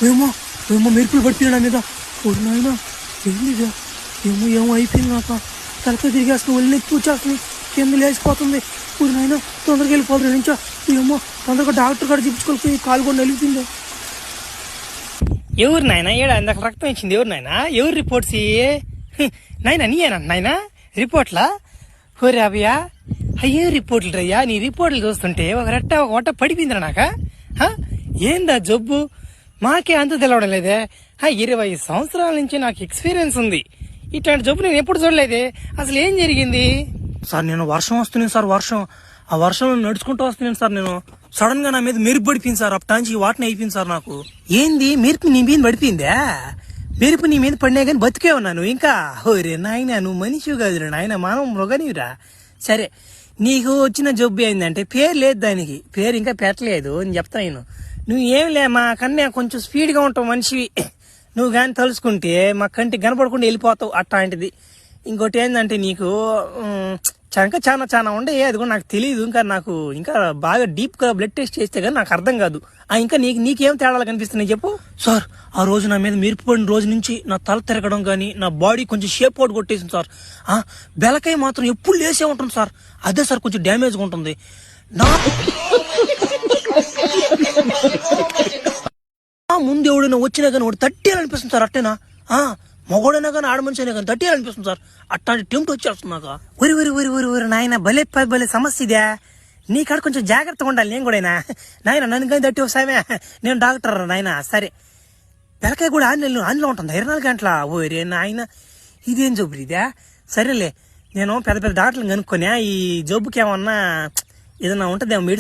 ఏమో ఏమో మెరుపులు పడిపోయినా మీద ఓడి నాయన ఏంది ఏమో ఏమో అయిపోయింది నాకు తలతో తిరిగేస్తుంది ఒళ్ళు నెత్తి వచ్చేస్తుంది కింద లేచిపోతుంది ఓడి నాయన తొందరగా వెళ్ళిపోతుంది నుంచో ఏమో తొందరగా డాక్టర్ కాడ చూపించుకోకపోయి కాలు కూడా నలిపింది. ఎవరు నాయన ఏడా ఇందాక రక్తం ఇచ్చింది ఎవరు నాయన ఎవరు రిపోర్ట్స్ నాయన నీయేనా నాయన రిపోర్ట్లా హోరే అభయ్యా అయ్యే రిపోర్ట్లు రయ్యా నీ రిపోర్ట్లు చూస్తుంటే ఒక రెట్ట ఒక వంట పడిపోయిందిరా నాక ఏందా జబ్బు మాకే అంత తెలవడం లేదే 20 సంవత్సరాల నుంచి నాకు ఎక్స్పీరియన్స్ ఉంది ఇట్లాంటి జబ్బు నేను ఎప్పుడు చూడలేదే అసలు ఏం జరిగింది సార్? నేను వర్షం వస్తున్నాను సార్, ఆ వర్షంలో నడుచుకుంటూ వస్తున్నాను సార్. నేను సడన్ గా నా మీద మెరుపు పడిపోయింది సార్, అప్పటాంచి వాటిని అయిపోయింది సార్ నాకు. ఏంది మెరుపు నీ మీద పడిపోయిందా? మెరుపు నీ మీద పడినా కానీ బతికే ఉన్నాను ఇంకా. ఓరే నాయన నువ్వు మనిషి కాదురా నాయన, మనం మృగనివిరా. సరే నీకు వచ్చిన జబ్బు ఏందంటే పేరు లేదు, దానికి పేరు ఇంకా పెట్టలేదు అని చెప్తాను. నువ్వు ఏం లే మా కన్నా కొంచెం స్పీడ్గా ఉంటావు మనిషివి. నువ్వు కానీ తలుసుకుంటే మా కంటికి కనపడకుండా వెళ్ళిపోతావు అట్లాంటిది. ఇంకోటి ఏంటంటే నీకు ఇంకా చాలా ఉండే, అది కూడా నాకు తెలియదు. ఇంకా నాకు ఇంకా బాగా డీప్ గా బ్లడ్ టెస్ట్ చేస్తే కానీ నాకు అర్థం కాదు. ఇంకా నీకేం తేడాలు కనిపిస్తున్నాయి చెప్పు. సార్ ఆ రోజు నా మీద మెరుపు పడిన రోజు నుంచి నా తల తిరగడం కానీ నా బాడీ కొంచెం షేప్ అవుట్ కొట్టేసింది సార్. బెలకాయ మాత్రం ఎప్పుడు లేసే ఉంటుంది సార్, అదే సార్ కొంచెం డ్యామేజ్గా ఉంటుంది. ముందు ఎవడైనా వచ్చినా కానీ వాడు తట్టేయాలనిపిస్తుంది సార్. అట్టేనా మగోడైనా కానీ ఆడ మనిషి అయినా కానీ తట్టేయాలనిపిస్తుంది సార్. అట్లాంటి టెంప్ట్ వచ్చేస్తుంది నాకు. ఊరి నాయన భలే సమస్య ఇదే. నీ కాడ కొంచెం జాగ్రత్తగా ఉండాలి. నేను కూడా నాయన నన్ను కానీ తట్టి ఒకసారి నేను డాక్టర్ నాయన. సరే బెలకాయ కూడా ఆన్లో ఉంటుంది 24 గంటల. ఓరే నాయన ఇదేం జబ్బు ఇదే. సరేలే నేను పెద్ద డాక్టర్లు కనుక్కొని ఈ జబ్బుకి ఏమన్నా ఏదన్నా ఉంటుందేమో మెడిసిన్